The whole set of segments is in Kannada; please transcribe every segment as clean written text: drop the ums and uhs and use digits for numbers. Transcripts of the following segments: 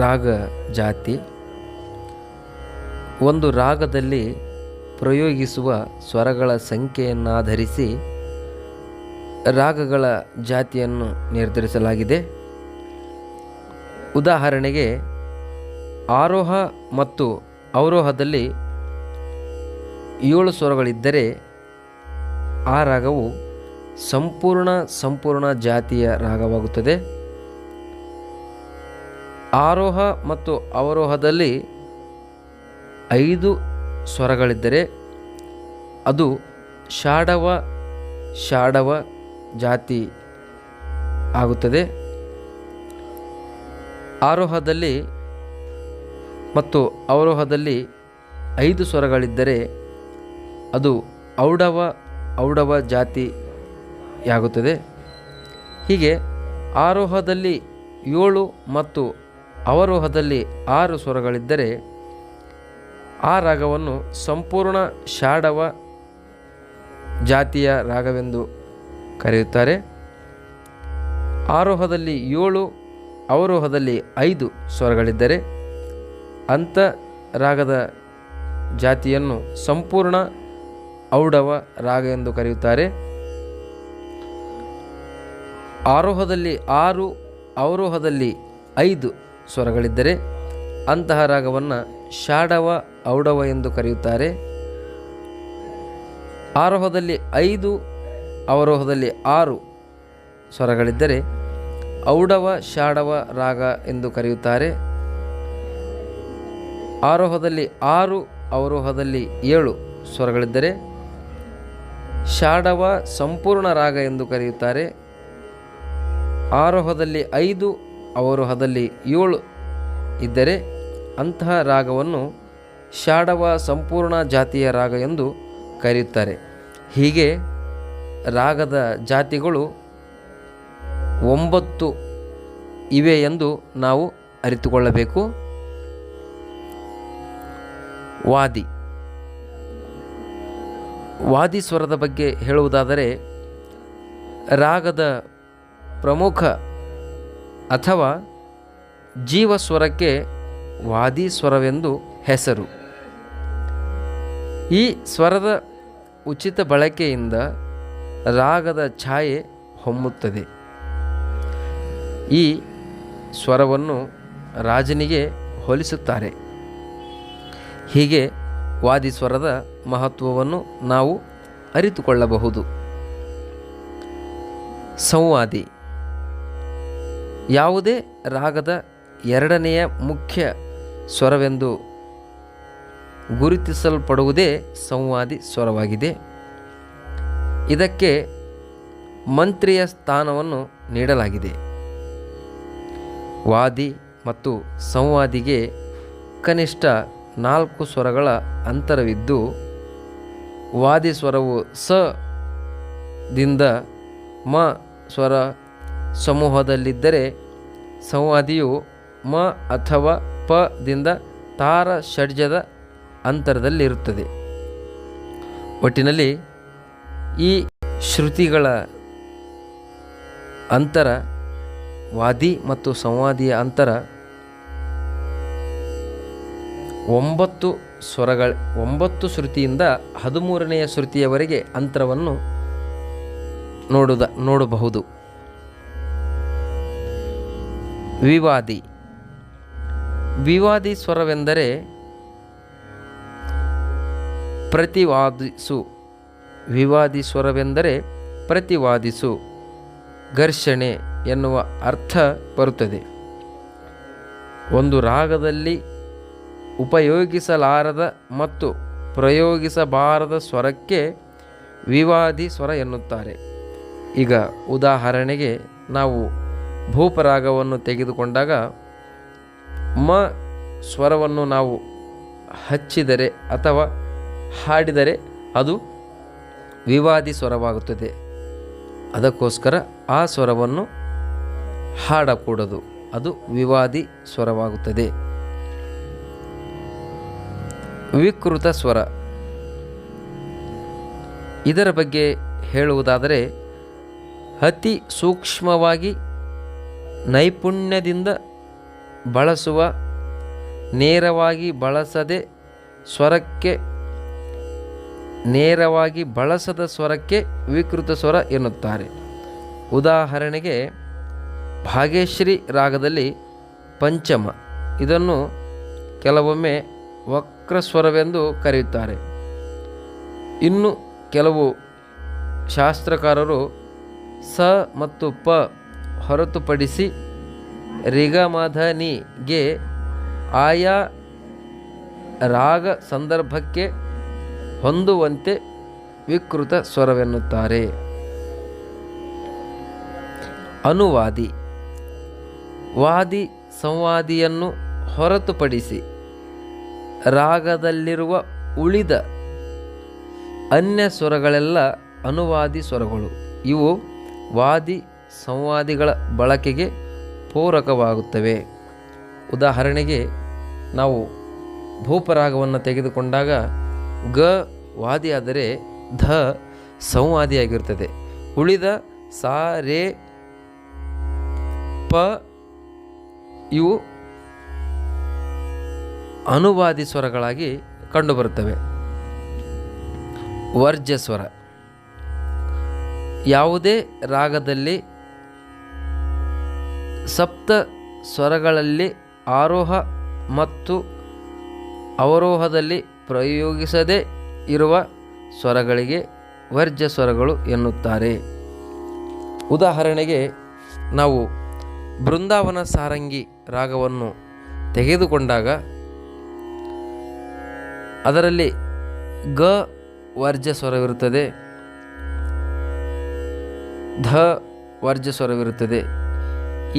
ರಾಗ ಜಾತಿ. ಒಂದು ರಾಗದಲ್ಲಿ ಪ್ರಯೋಗಿಸುವ ಸ್ವರಗಳ ಸಂಖ್ಯೆಯನ್ನಾಧರಿಸಿ ರಾಗಗಳ ಜಾತಿಯನ್ನು ನಿರ್ಧರಿಸಲಾಗಿದೆ. ಉದಾಹರಣೆಗೆ, ಆರೋಹ ಮತ್ತು ಅವರೋಹದಲ್ಲಿ 7 ಸ್ವರಗಳಿದ್ದರೆ ಆ ರಾಗವು ಸಂಪೂರ್ಣ ಜಾತಿಯ ರಾಗವಾಗುತ್ತದೆ. ಆರೋಹ ಮತ್ತು ಅವರೋಹದಲ್ಲಿ 5 ಸ್ವರಗಳಿದ್ದರೆ ಅದು ಷಾಡವ ಜಾತಿ ಆಗುತ್ತದೆ. ಆರೋಹದಲ್ಲಿ ಮತ್ತು ಅವರೋಹದಲ್ಲಿ 5 ಸ್ವರಗಳಿದ್ದರೆ ಅದು ಔಡವ ಜಾತಿಯಾಗುತ್ತದೆ. ಹೀಗೆ ಆರೋಹದಲ್ಲಿ 7 ಮತ್ತು ಅವರೋಹದಲ್ಲಿ 6 ಸ್ವರಗಳಿದ್ದರೆ ಆ ರಾಗವನ್ನು ಸಂಪೂರ್ಣ ಷಾಡವ ಜಾತಿಯ ರಾಗವೆಂದು ಕರೆಯುತ್ತಾರೆ. ಆರೋಹದಲ್ಲಿ 7, ಅವರೋಹದಲ್ಲಿ 5 ಸ್ವರಗಳಿದ್ದರೆ ಅಂಥ ರಾಗದ ಜಾತಿಯನ್ನು ಸಂಪೂರ್ಣ ಔಡವ ರಾಗ ಎಂದು ಕರೆಯುತ್ತಾರೆ. ಆರೋಹದಲ್ಲಿ 6, ಅವರೋಹದಲ್ಲಿ 5 ಸ್ವರಗಳಿದ್ದರೆ ಅಂತಹ ರಾಗವನ್ನು ಷಾಡವ ಎಂದು ಕರೆಯುತ್ತಾರೆ. ಆರೋಹದಲ್ಲಿ 5, ಅವರೋಹದಲ್ಲಿ 6 ಸ್ವರಗಳಿದ್ದರೆ ಷಾಡವ ರಾಗ ಎಂದು ಕರೆಯುತ್ತಾರೆ. ಆರೋಹದಲ್ಲಿ 6, ಅವರೋಹದಲ್ಲಿ 7 ಸ್ವರಗಳಿದ್ದರೆ ಷಾಡವ ಸಂಪೂರ್ಣ ರಾಗ ಎಂದು ಕರೆಯುತ್ತಾರೆ. ಆರೋಹದಲ್ಲಿ 5, ಅವರೋಹದಲ್ಲಿ 7 ಇದ್ದರೆ ಅಂತಹ ರಾಗವನ್ನು ಷಾಡವ ಸಂಪೂರ್ಣ ಜಾತಿಯ ರಾಗ ಎಂದು ಕರೆಯುತ್ತಾರೆ. ಹೀಗೆ ರಾಗದ ಜಾತಿಗಳು 9 ಇವೆ ಎಂದು ನಾವು ಅರಿತುಕೊಳ್ಳಬೇಕು. ವಾದಿ ಸ್ವರದ ಬಗ್ಗೆ ಹೇಳುವುದಾದರೆ, ರಾಗದ ಪ್ರಮುಖ ಅಥವಾ ಜೀವಸ್ವರಕ್ಕೆ ವಾದಿ ಸ್ವರವೆಂದು ಹೆಸರು. ಈ ಸ್ವರದ ಉಚಿತ ಬಳಕೆಯಿಂದ ರಾಗದ ಛಾಯೆ ಹೊಮ್ಮುತ್ತದೆ. ಈ ಸ್ವರವನ್ನು ರಾಜನಿಗೆ ಹೋಲಿಸುತ್ತಾರೆ. ಹೀಗೆ ವಾದಿ ಸ್ವರದ ಮಹತ್ವವನ್ನು ನಾವು ಅರಿತುಕೊಳ್ಳಬಹುದು. ಸಂವಾದಿ ಯಾವುದೇ ರಾಗದ 2ನೆಯ ಮುಖ್ಯ ಸ್ವರವೆಂದು ಗುರುತಿಸಲ್ಪಡುವುದೇ ಸಂವಾದಿ ಸ್ವರವಾಗಿದೆ. ಇದಕ್ಕೆ ಮಂತ್ರಿಯ ಸ್ಥಾನವನ್ನು ನೀಡಲಾಗಿದೆ. ವಾದಿ ಮತ್ತು ಸಂವಾದಿಗೆ ಕನಿಷ್ಠ 4 ಸ್ವರಗಳ ಅಂತರವಿದ್ದು, ವಾದಿ ಸ್ವರವು ಸ ದಿಂದ ಮ ಸ್ವರ ಸಮೂಹದಲ್ಲಿದ್ದರೆ ಸಂವಾದಿಯು ಮ ಅಥವಾ ಪ ದಿಂದ ತಾರ ಷಡ್ಜದ ಅಂತರದಲ್ಲಿರುತ್ತದೆ. ಒಟ್ಟಿನಲ್ಲಿ ಈ ಶ್ರುತಿಗಳ ಅಂತರ, ವಾದಿ ಮತ್ತು ಸಂವಾದಿಯ ಅಂತರ 9 ಶ್ರುತಿಯಿಂದ 13ನೆಯ ಶ್ರುತಿಯವರೆಗೆ ಅಂತರವನ್ನು ನೋಡಬಹುದು. ವಿವಾದಿ ಸ್ವರವೆಂದರೆ ಪ್ರತಿವಾದಿಸು. ವಿವಾದಿ ಸ್ವರವೆಂದರೆ ಪ್ರತಿವಾದಿಸು, ಘರ್ಷಣೆ ಎನ್ನುವ ಅರ್ಥ ಬರುತ್ತದೆ. ಒಂದು ರಾಗದಲ್ಲಿ ಉಪಯೋಗಿಸಲಾರದ ಮತ್ತು ಪ್ರಯೋಗಿಸಬಾರದ ಸ್ವರಕ್ಕೆ ವಿವಾದಿ ಸ್ವರ ಎನ್ನುತ್ತಾರೆ. ಈಗ ಉದಾಹರಣೆಗೆ ನಾವು ಭೂಪರಾಗವನ್ನು ತೆಗೆದುಕೊಂಡಾಗ ಮ ಸ್ವರವನ್ನು ನಾವು ಹಚ್ಚಿದರೆ ಅಥವಾ ಹಾಡಿದರೆ ಅದು ವಿವಾದಿ ಸ್ವರವಾಗುತ್ತದೆ. ಅದಕ್ಕೋಸ್ಕರ ಆ ಸ್ವರವನ್ನು ಹಾಡಕೂಡದು, ಅದು ವಿವಾದಿ ಸ್ವರವಾಗುತ್ತದೆ. ವಿಕೃತ ಸ್ವರ, ಇದರ ಬಗ್ಗೆ ಹೇಳುವುದಾದರೆ, ಅತಿ ಸೂಕ್ಷ್ಮವಾಗಿ ನೈಪುಣ್ಯದಿಂದ ಬಳಸುವ ನೇರವಾಗಿ ಬಳಸದ ಸ್ವರಕ್ಕೆ ವಿಕೃತ ಸ್ವರ ಎನ್ನುತ್ತಾರೆ. ಉದಾಹರಣೆಗೆ ಭಾಗ್ಯಶ್ರೀ ರಾಗದಲ್ಲಿ ಪಂಚಮ, ಇದನ್ನು ಕೆಲವೊಮ್ಮೆ ವಕ್ರಸ್ವರವೆಂದು ಕರೆಯುತ್ತಾರೆ. ಇನ್ನು ಕೆಲವು ಶಾಸ್ತ್ರಕಾರರು ಸ ಮತ್ತು ಪ ಹೊರತುಪಡಿಸಿ ರಿಗಮಧನಿಗೆ ಆಯಾ ರಾಗ ಸಂದರ್ಭಕ್ಕೆ ಹೊಂದುವಂತೆ ವಿಕೃತ ಸ್ವರವೆನ್ನುತ್ತಾರೆ. ಅನುವಾದಿ ವಾದಿ ಸಂವಾದಿಯನ್ನು ಹೊರತುಪಡಿಸಿ ರಾಗದಲ್ಲಿರುವ ಉಳಿದ ಅನ್ಯ ಸ್ವರಗಳೆಲ್ಲ ಅನುವಾದಿ ಸ್ವರಗಳು. ಇವು ವಾದಿ ಸಂವಾದಿಗಳ ಬಳಕೆಗೆ ಪೂರಕವಾಗುತ್ತವೆ. ಉದಾಹರಣೆಗೆ ನಾವು ಭೂಪರಾಗವನ್ನು ತೆಗೆದುಕೊಂಡಾಗ ಗ ವಾದಿಯಾದರೆ ಧ ಸಂವಾದಿಯಾಗಿರುತ್ತದೆ. ಉಳಿದ ಸಾ ರೇ ಪ ಇವು ಅನುವಾದಿ ಸ್ವರಗಳಾಗಿ ಕಂಡುಬರುತ್ತವೆ. ವರ್ಜ್ಯ ಸ್ವರ ಯಾವುದೇ ರಾಗದಲ್ಲಿ ಸಪ್ತ ಸ್ವರಗಳಲ್ಲಿ ಆರೋಹ ಮತ್ತು ಅವರೋಹದಲ್ಲಿ ಪ್ರಯೋಗಿಸದೇ ಇರುವ ಸ್ವರಗಳಿಗೆ ವರ್ಜ್ಯ ಸ್ವರಗಳು ಎನ್ನುತ್ತಾರೆ. ಉದಾಹರಣೆಗೆ ನಾವು ಬೃಂದಾವನ ಸಾರಂಗಿ ರಾಗವನ್ನು ತೆಗೆದುಕೊಂಡಾಗ ಅದರಲ್ಲಿ ಗ ವರ್ಜ್ಯ ಸ್ವರವಿರುತ್ತದೆ, ಧ ವರ್ಜ್ಯ ಸ್ವರವಿರುತ್ತದೆ.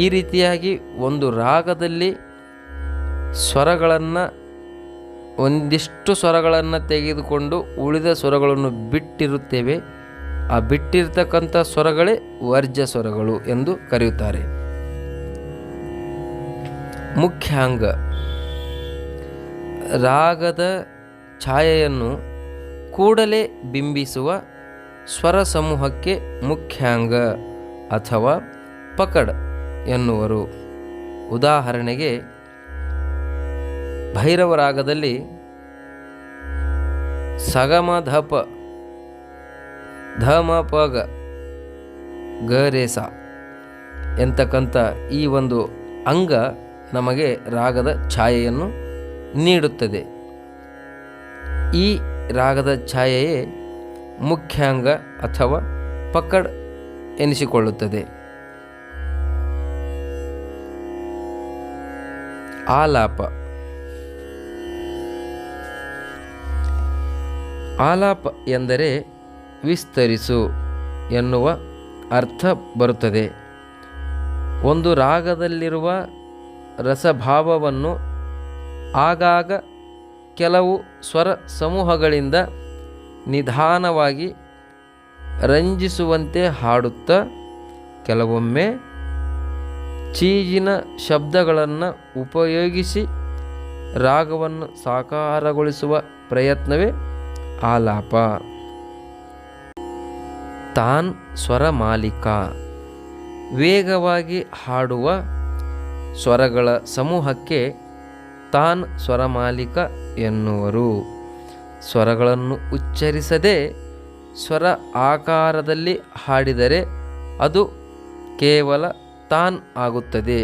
ಈ ರೀತಿಯಾಗಿ ಒಂದು ರಾಗದಲ್ಲಿ ಒಂದಿಷ್ಟು ಸ್ವರಗಳನ್ನು ತೆಗೆದುಕೊಂಡು ಉಳಿದ ಸ್ವರಗಳನ್ನು ಬಿಟ್ಟಿರುತ್ತೇವೆ. ಆ ಬಿಟ್ಟಿರ್ತಕ್ಕಂಥ ಸ್ವರಗಳೇ ವರ್ಜ್ಯ ಸ್ವರಗಳು ಎಂದು ಕರೆಯುತ್ತಾರೆ. ಮುಖ್ಯಾಂಗ ರಾಗದ ಛಾಯೆಯನ್ನು ಕೂಡಲೇ ಬಿಂಬಿಸುವ ಸ್ವರ ಸಮೂಹಕ್ಕೆ ಮುಖ್ಯಾಂಗ ಅಥವಾ ಪಕಡ್ ಎನ್ನುವರು. ಉದಾಹರಣೆಗೆ ಭೈರವ ರಾಗದಲ್ಲಿ ಸಗಮ ಧಪ ಧಮ ಪಗ ಗರೇಸ ಎಂತಕ್ಕಂಥ ಈ ಒಂದು ಅಂಗ ನಮಗೆ ರಾಗದ ಛಾಯೆಯನ್ನು ನೀಡುತ್ತದೆ. ಈ ರಾಗದ ಛಾಯೆಯೇ ಮುಖ್ಯಾಂಗ ಅಥವಾ ಪಕಡ್ ಎನಿಸಿಕೊಳ್ಳುತ್ತದೆ. ಆಲಾಪ ಆಲಾಪ ಎಂದರೆ ವಿಸ್ತರಿಸು ಎನ್ನುವ ಅರ್ಥ ಬರುತ್ತದೆ. ಒಂದು ರಾಗದಲ್ಲಿರುವ ರಸಭಾವವನ್ನು ಆಗಾಗ ಕೆಲವು ಸ್ವರ ಸಮೂಹಗಳಿಂದ ನಿಧಾನವಾಗಿ ರಂಜಿಸುವಂತೆ ಹಾಡುತ್ತಾ ಕೆಲವೊಮ್ಮೆ ಚೀಜಿನ ಶಬ್ದಗಳನ್ನು ಉಪಯೋಗಿಸಿ ರಾಗವನ್ನು ಸಾಕಾರಗೊಳಿಸುವ ಪ್ರಯತ್ನವೇ ಆಲಾಪ. ತಾನ್ ಸ್ವರ ಮಾಲಿಕ ವೇಗವಾಗಿ ಹಾಡುವ ಸ್ವರಗಳ ಸಮೂಹಕ್ಕೆ ತಾನ್ ಸ್ವರಮಾಲಿಕ ಎನ್ನುವರು. ಸ್ವರಗಳನ್ನು ಉಚ್ಚರಿಸದೆ ಸ್ವರ ಆಕಾರದಲ್ಲಿ ಹಾಡಿದರೆ ಅದು ಕೇವಲ ತಾನ್ ಆಗುತ್ತದೆ.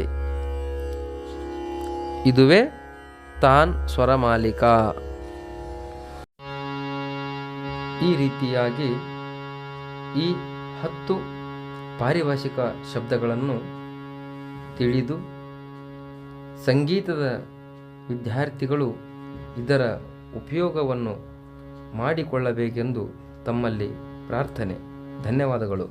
ಇದುವೇ ತಾನ್ ಸ್ವರಮಾಲಿಕ. ಈ ರೀತಿಯಾಗಿ ಈ 10 ಪಾರಿಭಾಷಿಕ ಶಬ್ದಗಳನ್ನು ತಿಳಿದು ಸಂಗೀತದ ವಿದ್ಯಾರ್ಥಿಗಳು ಇದರ ಉಪಯೋಗವನ್ನು ಮಾಡಿಕೊಳ್ಳಬೇಕೆಂದು ತಮ್ಮಲ್ಲಿ ಪ್ರಾರ್ಥನೆ. ಧನ್ಯವಾದಗಳು.